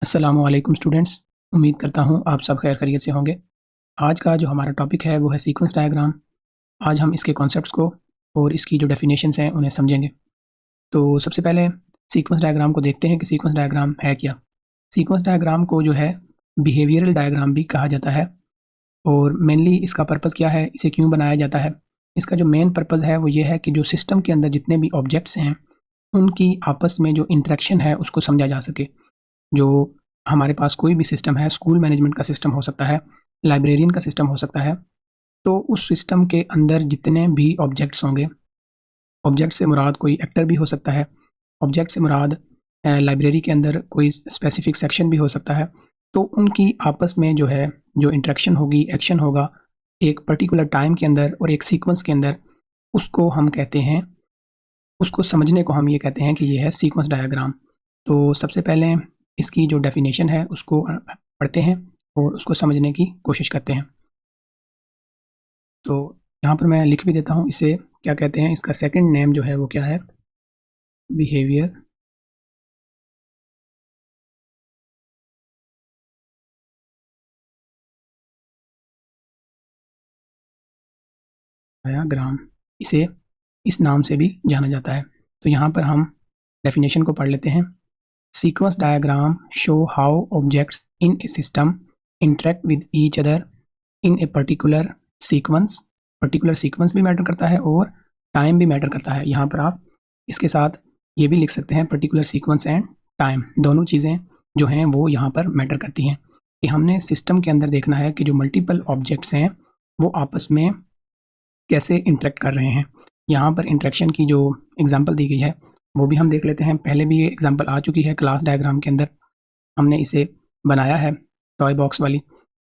अस्सलामुअलैकुम स्टूडेंट्स। उम्मीद करता हूँ आप सब खैर खैरियत से होंगे। आज का जो हमारा टॉपिक है वो है सीक्वेंस डायग्राम। आज हम इसके कॉन्सेप्ट्स को और इसकी जो डेफिनेशंस हैं उन्हें समझेंगे। तो सबसे पहले सीक्वेंस डायग्राम को देखते हैं कि सीक्वेंस डायग्राम है क्या। सीक्वेंस डायग्राम को जो है बिहेवियरल डायग्राम भी कहा जाता है और मेनली इसका पर्पज़ क्या है, इसे क्यों बनाया जाता है। इसका जो मेन पर्पज़ है वो ये है कि जो सिस्टम के अंदर जितने भी ऑब्जेक्ट्स हैं उनकी आपस में जो इंटरेक्शन है उसको समझा जा सके। जो हमारे पास कोई भी सिस्टम है, स्कूल मैनेजमेंट का सिस्टम हो सकता है, लाइब्रेरियन का सिस्टम हो सकता है, तो उस सिस्टम के अंदर जितने भी ऑब्जेक्ट्स होंगे, ऑब्जेक्ट से मुराद कोई एक्टर भी हो सकता है, ऑब्जेक्ट से मुराद लाइब्रेरी के अंदर कोई स्पेसिफिक सेक्शन भी हो सकता है। तो उनकी आपस में जो है, जो इंटरेक्शन होगी, एक्शन होगा, एक पर्टिकुलर टाइम के अंदर और एक सीक्वेंस के अंदर, उसको हम कहते हैं, उसको समझने को हम ये कहते हैं कि ये है सीक्वेंस डायग्राम। तो सबसे पहले इसकी जो डेफिनेशन है उसको पढ़ते हैं और उसको समझने की कोशिश करते हैं। तो यहाँ पर मैं लिख भी देता हूँ इसे क्या कहते हैं, इसका सेकंड नेम जो है वो क्या है, बिहेवियर डायग्राम, इसे इस नाम से भी जाना जाता है। तो यहाँ पर हम डेफिनेशन को पढ़ लेते हैं। Sequence diagram show how objects in A system interact with each other in a particular sequence भी मैटर करता है और टाइम भी मैटर करता है। यहाँ पर आप इसके साथ ये भी लिख सकते हैं, पर्टिकुलर सीक्वेंस एंड टाइम, दोनों चीज़ें जो हैं वो यहाँ पर मैटर करती हैं कि हमने सिस्टम के अंदर देखना है कि जो मल्टीपल ऑब्जेक्ट्स हैं वो आपस में कैसे इंटरेक्ट कर रहे हैं। यहाँ पर इंटरेक्शन की जो एग्जांपल दी गई है वो भी हम देख लेते हैं। पहले भी ये एग्जांपल आ चुकी है क्लास डायग्राम के अंदर, हमने इसे बनाया है टॉय बॉक्स वाली।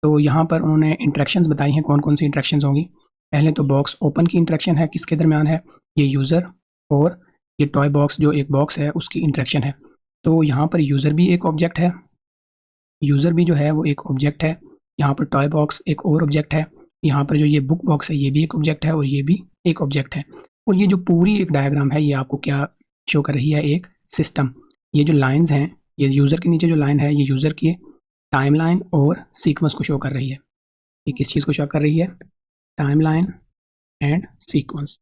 तो यहाँ पर उन्होंने इंटरेक्शंस बताई हैं, कौन कौन सी इंटरेक्शंस होंगी। पहले तो बॉक्स ओपन की इंटरेक्शन है, किसके दरमियान है, ये यूज़र और ये टॉय बॉक्स जो एक बॉक्स है उसकी इंटरेक्शन है। तो यहाँ पर यूज़र भी एक ऑब्जेक्ट है, यूज़र भी जो है वो एक ऑब्जेक्ट है। यहाँ पर टॉय बॉक्स एक और ऑब्जेक्ट है। यहाँ पर जो ये बुक बॉक्स है ये भी एक ऑब्जेक्ट है और ये भी एक ऑब्जेक्ट है। और ये जो पूरी एक डायग्राम है ये आपको क्या शो कर रही है, एक सिस्टम। ये जो लाइंस हैं, ये यूज़र के नीचे जो लाइन है ये यूज़र की टाइमलाइन और सीक्वेंस को शो कर रही है। ये किस चीज़ को शो कर रही है, टाइमलाइन एंड सीक्वेंस।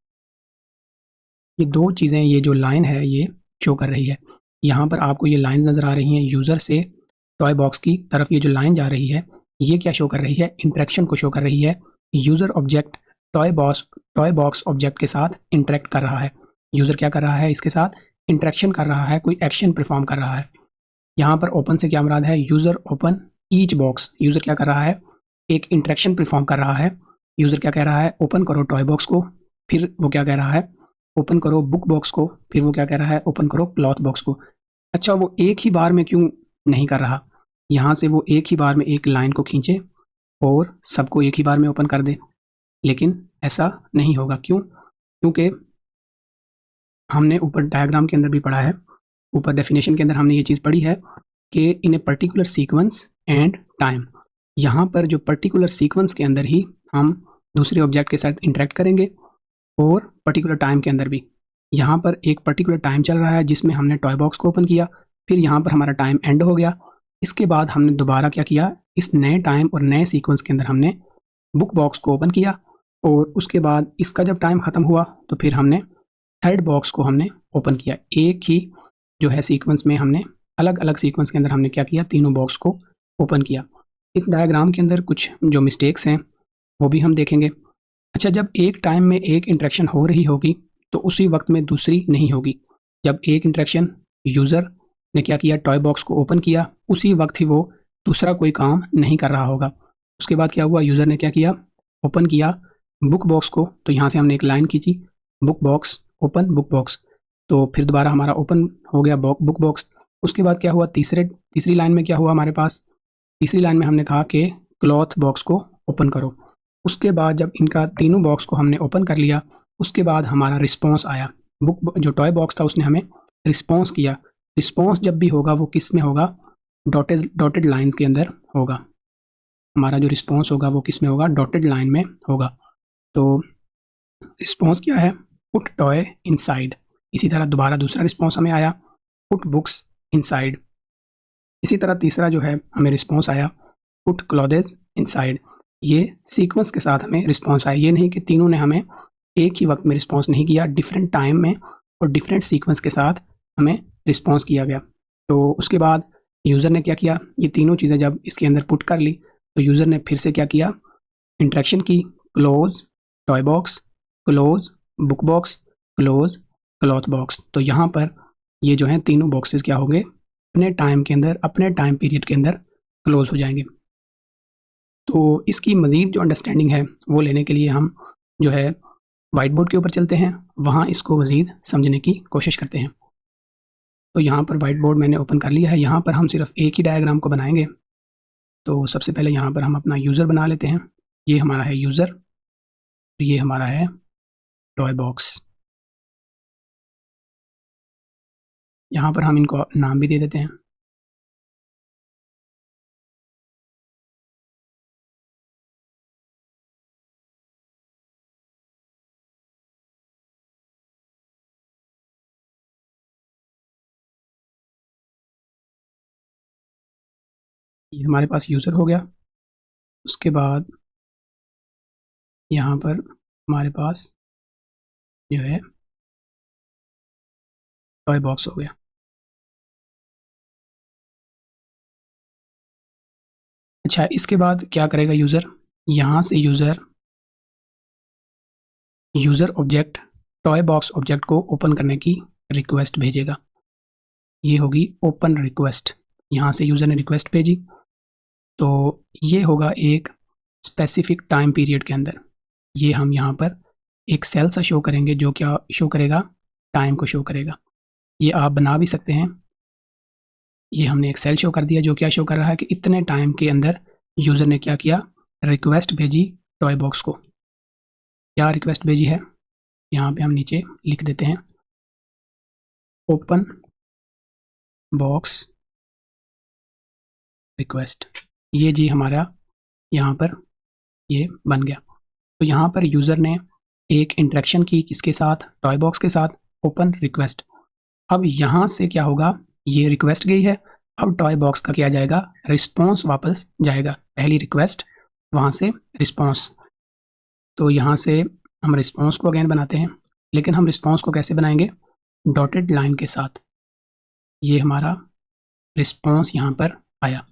ये दो चीज़ें, ये जो लाइन है ये शो कर रही है। यहाँ पर आपको ये लाइंस नज़र आ रही हैं, यूज़र से टॉय बॉक्स की तरफ ये जो लाइन जा रही है ये क्या शो कर रही है, इंटरेक्शन को शो कर रही है। User object toy box object के साथ इंटरेक्ट कर रहा है। यूज़र क्या कर रहा है, इसके साथ इंटरेक्शन कर रहा है, कोई एक्शन परफॉर्म कर रहा है। यहाँ पर ओपन से क्या मुराद है, user open each box, user क्या कर रहा है, एक इंटरेक्शन परफॉर्म कर रहा है। यूज़र क्या कह रहा है, ओपन करो टॉय बॉक्स को, फिर वो क्या कह रहा है, ओपन करो बुक बॉक्स को, फिर वो क्या कह रहा है, ओपन करो क्लॉथ बॉक्स को। अच्छा, वो एक ही बार में क्यों नहीं कर रहा, यहाँ से वो एक ही बार में एक लाइन को खींचे और सबको एक ही बार में ओपन कर दे, लेकिन ऐसा नहीं होगा। क्यों? क्योंकि हमने ऊपर डायग्राम के अंदर भी पढ़ा है, ऊपर डेफिनेशन के अंदर हमने ये चीज़ पढ़ी है कि in a particular sequence and time, यहाँ पर जो पर्टिकुलर सीक्वेंस के अंदर ही हम दूसरे ऑब्जेक्ट के साथ इंटरेक्ट करेंगे और पर्टिकुलर टाइम के अंदर भी। यहाँ पर एक पर्टिकुलर टाइम चल रहा है जिसमें हमने टॉय बॉक्स को ओपन किया, फिर यहाँ पर हमारा टाइम एंड हो गया। इसके बाद हमने दोबारा क्या किया, इस नए टाइम और नए सीक्वेंस के अंदर हमने बुक बॉक्स को ओपन किया और उसके बाद इसका जब टाइम ख़त्म हुआ तो फिर हमने थर्ड बॉक्स को हमने ओपन किया। एक ही जो है सीक्वेंस में हमने अलग अलग सीक्वेंस के अंदर हमने क्या किया, तीनों बॉक्स को ओपन किया। इस डायग्राम के अंदर कुछ जो मिस्टेक्स हैं वो भी हम देखेंगे। अच्छा, जब एक टाइम में एक इंटरेक्शन हो रही होगी तो उसी वक्त में दूसरी नहीं होगी। जब एक इंटरेक्शन यूज़र ने क्या किया, टॉय बॉक्स को ओपन किया, उसी वक्त ही वो दूसरा कोई काम नहीं कर रहा होगा। उसके बाद क्या हुआ, यूज़र ने क्या किया, ओपन किया बुक बॉक्स को, तो यहाँ से हमने एक लाइन खींची, book box open book box, तो फिर दोबारा हमारा ओपन हो गया बुक बॉक्स। उसके बाद क्या हुआ, तीसरी लाइन में क्या हुआ हमारे पास, तीसरी लाइन में हमने कहा कि क्लॉथ बॉक्स को ओपन करो। उसके बाद जब इनका तीनों बॉक्स को हमने ओपन कर लिया, उसके बाद हमारा रिस्पॉन्स आया, बुक जो टॉय बॉक्स था उसने हमें रिस्पॉन्स किया। रिस्पॉन्स जब भी होगा वो किस में होगा, डॉटेड लाइन्स के अंदर होगा। हमारा जो रिस्पॉन्स होगा वो किस में होगा, डॉटेड लाइन में होगा। तो रिस्पॉन्स क्या है, पुट टॉय इनसाइड। इसी तरह दोबारा दूसरा रिस्पॉन्स हमें आया, पुट बुक्स इनसाइड। इसी तरह तीसरा जो है हमें रिस्पॉन्स आया पुट क्लॉथेस इनसाइड। ये सीक्वेंस के साथ हमें रिस्पॉन्स आया, ये नहीं कि तीनों ने हमें एक ही वक्त में रिस्पॉन्स नहीं किया, डिफरेंट टाइम में और डिफरेंट सीक्वेंस के साथ हमें रिस्पॉन्स किया गया। तो उसके बाद यूज़र ने क्या किया, ये तीनों चीज़ें जब इसके अंदर पुट कर ली तो यूज़र ने फिर से क्या किया, इंटरेक्शन की, close toy box, close book box, close cloth box. तो यहाँ पर ये जो हैं तीनों बॉक्सेस क्या होंगे, अपने टाइम के अंदर, अपने टाइम पीरियड के अंदर क्लोज हो जाएंगे। तो इसकी मज़ीद जो अंडरस्टैंडिंग है वो लेने के लिए हम जो है वाइट बोर्ड के ऊपर चलते हैं, वहाँ इसको मज़ीद समझने की कोशिश करते हैं। तो यहाँ पर वाइट बोर्ड मैंने ओपन कर लिया है, यहाँ पर हम सिर्फ एक ही डायग्राम को बनाएंगे। तो सबसे पहले यहाँ पर हम अपना यूज़र बना लेते हैं, ये हमारा है यूज़र, ये हमारा है टॉय बॉक्स। यहाँ पर हम इनको नाम भी दे देते हैं। ये हमारे पास यूज़र हो गया। उसके बाद यहाँ पर हमारे पास जो है टॉय बॉक्स हो गया। अच्छा, इसके बाद क्या करेगा यूज़र, यहाँ से user object toy box object को ओपन करने की रिक्वेस्ट भेजेगा। ये होगी ओपन रिक्वेस्ट, यहाँ से यूज़र ने रिक्वेस्ट भेजी तो ये होगा एक स्पेसिफिक टाइम पीरियड के अंदर। ये हम यहाँ पर एक सेल सा शो करेंगे जो क्या शो करेगा, टाइम को शो करेगा। ये आप बना भी सकते हैं। ये हमने एक सेल शो कर दिया जो क्या शो कर रहा है कि इतने टाइम के अंदर यूज़र ने क्या किया, रिक्वेस्ट भेजी टॉय बॉक्स को। क्या रिक्वेस्ट भेजी है, यहाँ पे हम नीचे लिख देते हैं ओपन बॉक्स रिक्वेस्ट। ये जी हमारा यहाँ पर ये बन गया। तो यहाँ पर यूज़र ने एक इंटरेक्शन की किसके साथ, टॉय बॉक्स के साथ, ओपन रिक्वेस्ट। अब यहाँ से क्या होगा, ये रिक्वेस्ट गई है, अब टॉय बॉक्स का क्या जाएगा, रिस्पॉन्स वापस जाएगा। पहली रिक्वेस्ट, वहाँ से रिस्पॉन्स। तो यहाँ से हम रिस्पॉन्स को अगेन बनाते हैं, लेकिन हम रिस्पॉन्स को कैसे बनाएंगे, डॉटेड लाइन के साथ। ये हमारा रिस्पॉन्स यहाँ पर आया।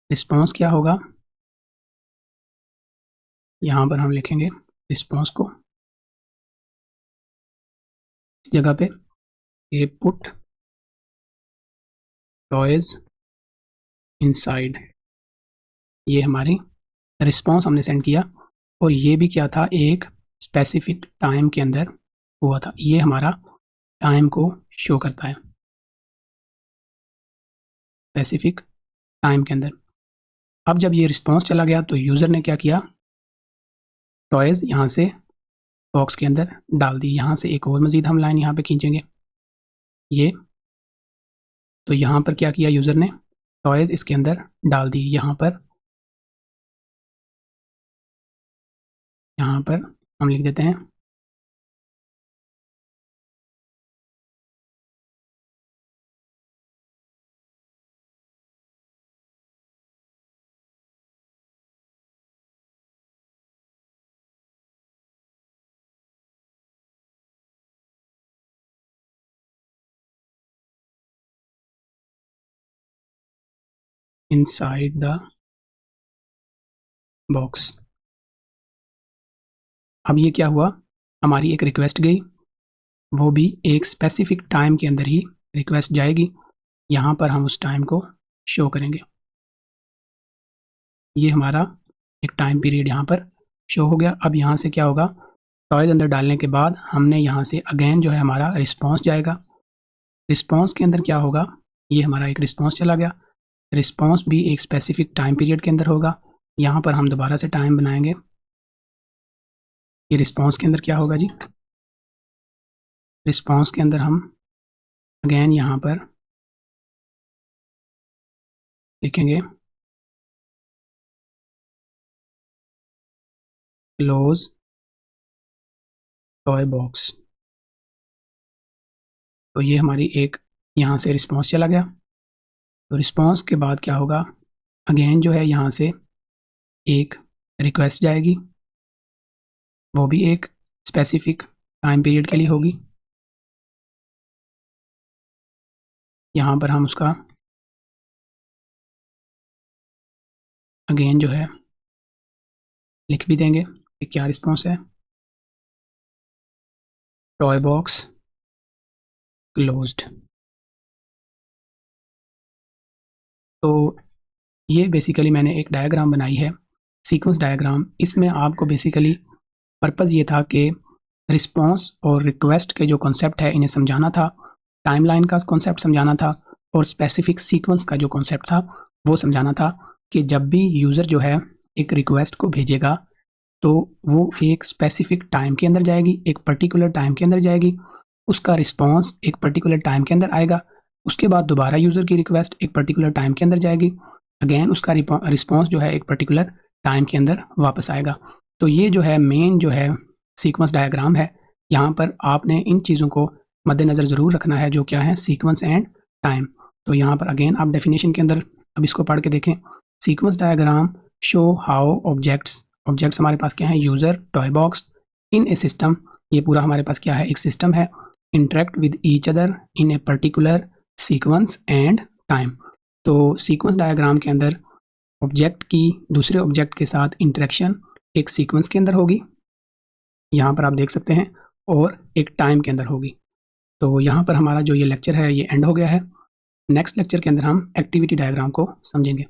रिस्पॉन्स क्या होगा, यहाँ पर हम लिखेंगे रिस्पॉन्स को इस जगह पे, ये पुट टॉयज इनसाइड। ये हमारी रिस्पॉन्स हमने सेंड किया और ये भी क्या था, एक स्पेसिफिक टाइम के अंदर हुआ था। ये हमारा टाइम को शो करता है, स्पेसिफिक टाइम के अंदर। अब जब ये रिस्पॉन्स चला गया तो यूज़र ने क्या किया, टॉयज़ यहाँ से बॉक्स के अंदर डाल दी। यहाँ से एक और मज़ीद हम लाइन यहाँ पे खींचेंगे ये। तो यहाँ पर क्या किया यूज़र ने, टॉयज़ इसके अंदर डाल दी। यहाँ पर हम लिख देते हैं इनसाइड द बॉक्स। अब ये क्या हुआ, हमारी एक रिक्वेस्ट गई, वो भी एक स्पेसिफिक टाइम के अंदर ही रिक्वेस्ट जाएगी। यहाँ पर हम उस टाइम को शो करेंगे। ये हमारा एक टाइम पीरियड यहाँ पर शो हो गया। अब यहाँ से क्या होगा, टॉयज़ अंदर डालने के बाद हमने यहाँ से अगेन जो है हमारा रिस्पॉन्स जाएगा। रिस्पॉन्स के अंदर क्या होगा, ये हमारा एक रिस्पॉन्स चला गया। रिस्पॉन्स भी एक स्पेसिफिक टाइम पीरियड के अंदर होगा। यहाँ पर हम दोबारा से टाइम बनाएंगे। ये रिस्पॉन्स के अंदर क्या होगा जी, रिस्पॉन्स के अंदर हम अगेन यहाँ पर लिखेंगे क्लोज टॉय बॉक्स। तो ये हमारी एक यहाँ से रिस्पॉन्स चला गया। तो रिस्पॉन्स के बाद क्या होगा, अगेन जो है यहाँ से एक रिक्वेस्ट जाएगी, वो भी एक स्पेसिफिक टाइम पीरियड के लिए होगी। यहाँ पर हम उसका अगेन जो है लिख भी देंगे कि क्या रिस्पॉन्स है, टॉय बॉक्स क्लोज्ड। तो ये बेसिकली मैंने एक डायग्राम बनाई है, सीक्वेंस डायग्राम। इसमें आपको बेसिकली पर्पज़ ये था कि रिस्पॉन्स और रिक्वेस्ट के जो कॉन्सेप्ट है इन्हें समझाना था, टाइमलाइन का कॉन्सेप्ट समझाना था, और स्पेसिफिक सीक्वेंस का जो कॉन्सेप्ट था वो समझाना था कि जब भी यूज़र जो है एक रिक्वेस्ट को भेजेगा तो वो एक स्पेसिफिक टाइम के अंदर जाएगी, एक पर्टिकुलर टाइम के अंदर जाएगी, उसका रिस्पॉन्स एक पर्टिकुलर टाइम के अंदर आएगा, उसके बाद दोबारा यूज़र की रिक्वेस्ट एक पर्टिकुलर टाइम के अंदर जाएगी, अगेन उसका रिस्पॉन्स जो है एक पर्टिकुलर टाइम के अंदर वापस आएगा। तो ये जो है मेन जो है सीक्वेंस डायग्राम है। यहाँ पर आपने इन चीज़ों को मद्देनज़र ज़रूर रखना है, जो क्या है, सीक्वेंस एंड टाइम। तो यहाँ पर अगेन आप डेफिनेशन के अंदर अब इसको पढ़ के देखें। Sequence diagram show how objects हमारे पास क्या है, यूज़र, टॉय बॉक्स, इन ए सिस्टम, ये पूरा हमारे पास क्या है, एक सिस्टम है, interact with each other in a particular sequence and time. तो सीक्वेंस डायग्राम के अंदर ऑब्जेक्ट की दूसरे ऑब्जेक्ट के साथ इंटरेक्शन एक सीक्वेंस के अंदर होगी, यहाँ पर आप देख सकते हैं, और एक टाइम के अंदर होगी। तो यहाँ पर हमारा जो ये लेक्चर है ये एंड हो गया है। नेक्स्ट लेक्चर के अंदर हम एक्टिविटी डायग्राम को समझेंगे।